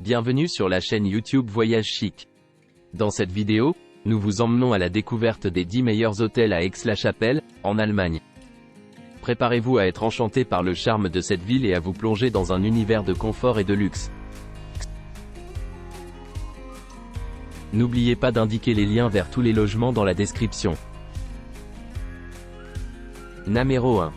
Bienvenue sur la chaîne YouTube Voyage Chic. Dans cette vidéo, nous vous emmenons à la découverte des 10 meilleurs hôtels à Aix-la-Chapelle, en Allemagne. Préparez-vous à être enchanté par le charme de cette ville et à vous plonger dans un univers de confort et de luxe. N'oubliez pas d'indiquer les liens vers tous les logements dans la description. Numéro 1.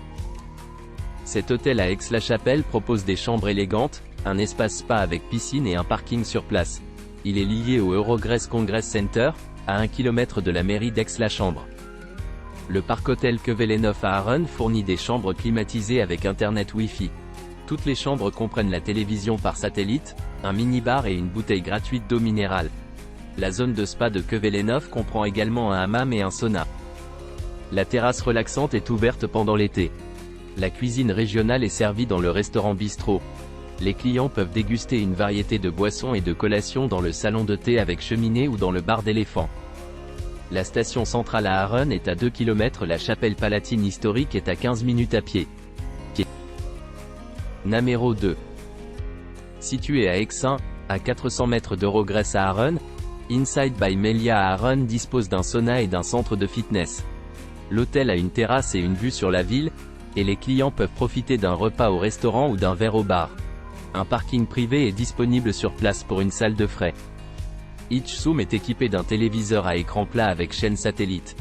Cet hôtel à Aix-la-Chapelle propose des chambres élégantes, un espace spa avec piscine et un parking sur place. Il est lié au Eurogress Congress Center, à 1 km de la mairie d'Aix-la-Chambre. Le parc hôtel Keuvelenhof à Aaren fournit des chambres climatisées avec internet Wi-Fi. Toutes les chambres comprennent la télévision par satellite, un mini-bar et une bouteille gratuite d'eau minérale. La zone de spa de Keuvelenhof comprend également un hammam et un sauna. La terrasse relaxante est ouverte pendant l'été. La cuisine régionale est servie dans le restaurant bistrot. Les clients peuvent déguster une variété de boissons et de collations dans le salon de thé avec cheminée ou dans le bar d'éléphant. La station centrale à Aaren est à 2 km, la chapelle palatine historique est à 15 minutes à pied. Numéro 2. Situé à Aixin, à 400 mètres d'Eurogress à Aaren, Inside by Melia à Aaren dispose d'un sauna et d'un centre de fitness. L'hôtel a une terrasse et une vue sur la ville, et les clients peuvent profiter d'un repas au restaurant ou d'un verre au bar. Un parking privé est disponible sur place pour une salle de frais. Ichsum est équipé d'un téléviseur à écran plat avec chaîne satellite.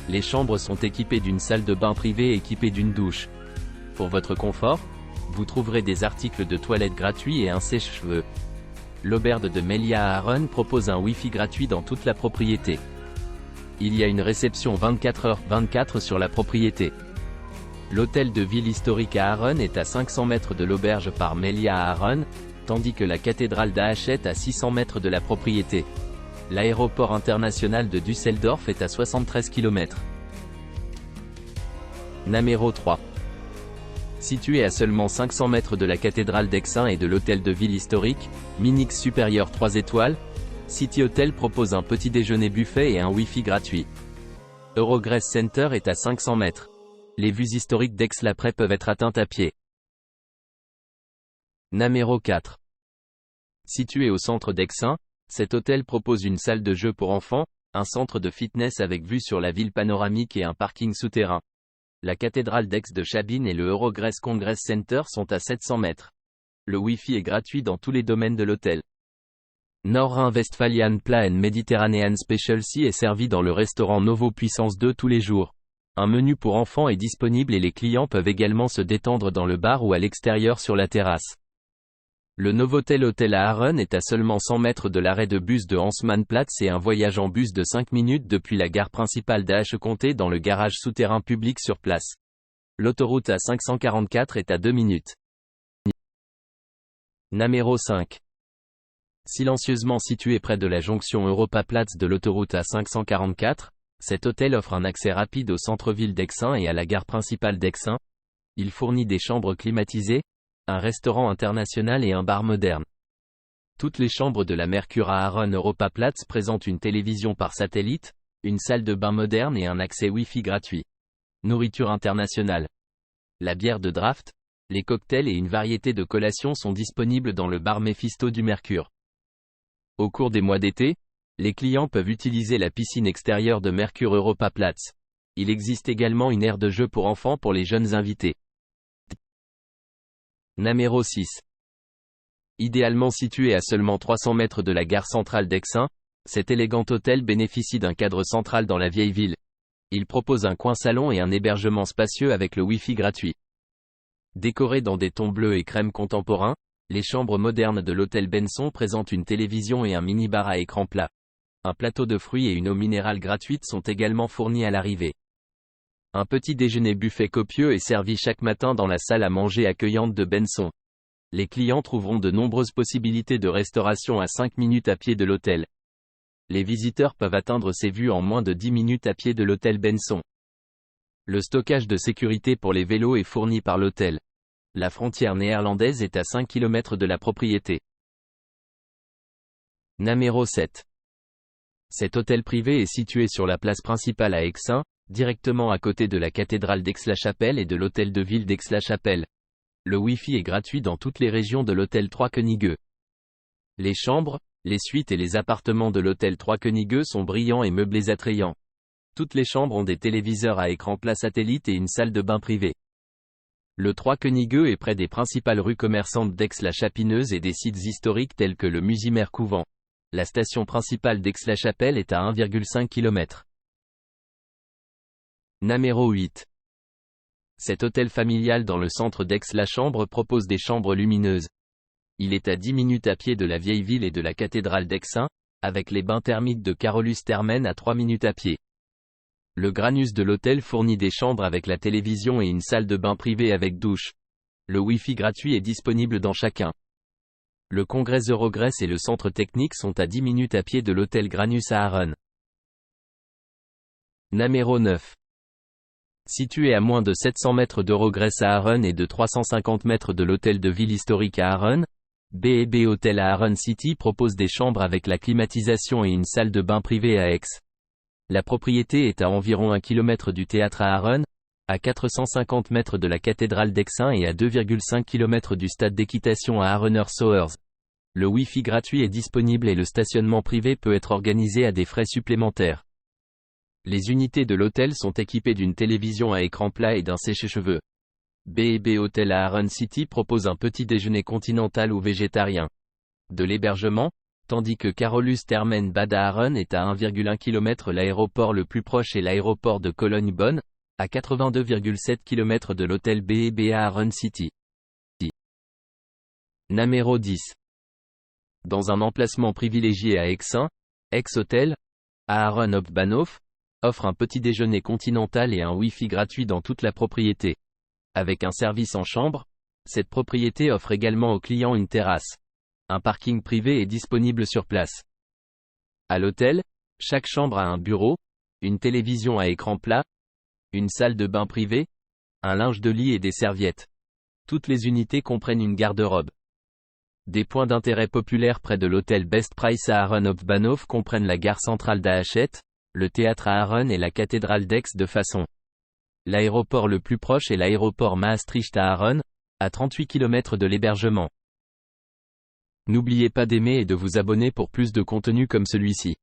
Les chambres sont équipées d'une salle de bain privée équipée d'une douche. Pour votre confort, vous trouverez des articles de toilette gratuits et un sèche-cheveux. L'auberge de Melia à Aaren propose un Wi-Fi gratuit dans toute la propriété. Il y a une réception 24h/24 sur la propriété. L'hôtel de ville historique à Aaren est à 500 mètres de l'auberge par Melia à Aaren, tandis que la cathédrale d'Aach est à 600 mètres de la propriété. L'aéroport international de Düsseldorf est à 73 km. Numéro 3. Situé à seulement 500 mètres de la cathédrale d'Aixin et de l'hôtel de ville historique, Minix supérieur 3 étoiles, City Hotel propose un petit déjeuner buffet et un Wi-Fi gratuit. Eurogress Center est à 500 mètres. Les vues historiques d'Aix-la-Prée peuvent être atteintes à pied. Numéro 4. Situé au centre d'Aixin, cet hôtel propose une salle de jeu pour enfants, un centre de fitness avec vue sur la ville panoramique et un parking souterrain. La cathédrale d'Aix de Chabine et le Eurogress Congress Center sont à 700 mètres. Le Wi-Fi est gratuit dans tous les domaines de l'hôtel. Nordrhein-Westfalian Plan Mediterranean Specialty est servi dans le restaurant Novo Puissance 2 tous les jours. Un menu pour enfants est disponible et les clients peuvent également se détendre dans le bar ou à l'extérieur sur la terrasse. Le Novotel Hotel à Aaren est à seulement 100 mètres de l'arrêt de bus de Hansmannplatz et un voyage en bus de 5 minutes depuis la gare principale d'Aach-Comté dans le garage souterrain public sur place. L'autoroute A544 est à 2 minutes. Numéro 5. Silencieusement situé près de la jonction Europaplatz de l'autoroute A544, cet hôtel offre un accès rapide au centre-ville d'Aixin et à la gare principale d'Aixin. Il fournit des chambres climatisées, un restaurant international et un bar moderne. Toutes les chambres de la Mercure à Aaren Europaplatz présentent une télévision par satellite, une salle de bain moderne et un accès Wi-Fi gratuit. Nourriture internationale. La bière de draft, les cocktails et une variété de collations sont disponibles dans le bar Mephisto du Mercure. Au cours des mois d'été, les clients peuvent utiliser la piscine extérieure de Mercure Europaplatz. Il existe également une aire de jeu pour enfants pour les jeunes invités. Numéro 6. Idéalement situé à seulement 300 mètres de la gare centrale d'Aixin, cet élégant hôtel bénéficie d'un cadre central dans la vieille ville. Il propose un coin salon et un hébergement spacieux avec le Wi-Fi gratuit. Décoré dans des tons bleus et crème contemporains, les chambres modernes de l'hôtel Benson présentent une télévision et un mini-bar à écran plat. Un plateau de fruits et une eau minérale gratuite sont également fournis à l'arrivée. Un petit déjeuner buffet copieux est servi chaque matin dans la salle à manger accueillante de Benson. Les clients trouveront de nombreuses possibilités de restauration à 5 minutes à pied de l'hôtel. Les visiteurs peuvent atteindre ces vues en moins de 10 minutes à pied de l'hôtel Benson. Le stockage de sécurité pour les vélos est fourni par l'hôtel. La frontière néerlandaise est à 5 km de la propriété. Numéro 7. Cet hôtel privé est situé sur la place principale à Aixin, directement à côté de la cathédrale d'Aix-la-Chapelle et de l'hôtel de ville d'Aix-la-Chapelle. Le Wi-Fi est gratuit dans toutes les régions de l'hôtel 3 Könige. Les chambres, les suites et les appartements de l'hôtel 3 Könige sont brillants et meublés attrayants. Toutes les chambres ont des téléviseurs à écran plat satellite et une salle de bain privée. Le 3 Könige est près des principales rues commerçantes d'Aix-la-Chapinneuse et des sites historiques tels que le Musimer Couvent. La station principale d'Aix-la-Chapelle est à 1,5 km. Numéro 8. Cet hôtel familial dans le centre d'Aix-la-Chambre propose des chambres lumineuses. Il est à 10 minutes à pied de la vieille ville et de la cathédrale d'Aix-Saint, avec les bains thermiques de Carolus Thermen à 3 minutes à pied. Le Granus de l'hôtel fournit des chambres avec la télévision et une salle de bain privée avec douche. Le Wi-Fi gratuit est disponible dans chacun. Le Congrès Eurogress et le centre technique sont à 10 minutes à pied de l'hôtel Granus à Arennes. Numéro 9. Situé à moins de 700 mètres d'Eurogress à Arennes et de 350 mètres de l'hôtel de ville historique à Arennes, B&B Hôtel à Arennes City propose des chambres avec la climatisation et une salle de bain privée à Aix. La propriété est à environ 1 km du théâtre à Arennes, à 450 mètres de la cathédrale d'Aix-Saint et à 2,5 km du stade d'équitation à Areneur-Sauers. Le Wi-Fi gratuit est disponible et le stationnement privé peut être organisé à des frais supplémentaires. Les unités de l'hôtel sont équipées d'une télévision à écran plat et d'un sèche-cheveux. B&B Hôtel à Arennes City propose un petit déjeuner continental ou végétarien. De l'hébergement, tandis que Carolus Thermen Bad à Arennes est à 1,1 km. L'aéroport le plus proche est l'aéroport de Cologne-Bonn, à 82,7 km de l'hôtel B&B à Arennes City. Numéro 10. Dans un emplacement privilégié à Aix-Saint, Aix-Hôtel, à Arennes-op-Bahnhof, offre un petit déjeuner continental et un Wi-Fi gratuit dans toute la propriété. Avec un service en chambre, cette propriété offre également aux clients une terrasse. Un parking privé est disponible sur place. À l'hôtel, chaque chambre a un bureau, une télévision à écran plat, une salle de bain privée, un linge de lit et des serviettes. Toutes les unités comprennent une garde-robe. Des points d'intérêt populaires près de l'hôtel Best Price à Arennes-op-Bahnhof comprennent la gare centrale d'Aachette, le théâtre à Arennes et la cathédrale d'Aix de Façon. L'aéroport le plus proche est l'aéroport Maastricht à Arennes, à 38 km de l'hébergement. N'oubliez pas d'aimer et de vous abonner pour plus de contenu comme celui-ci.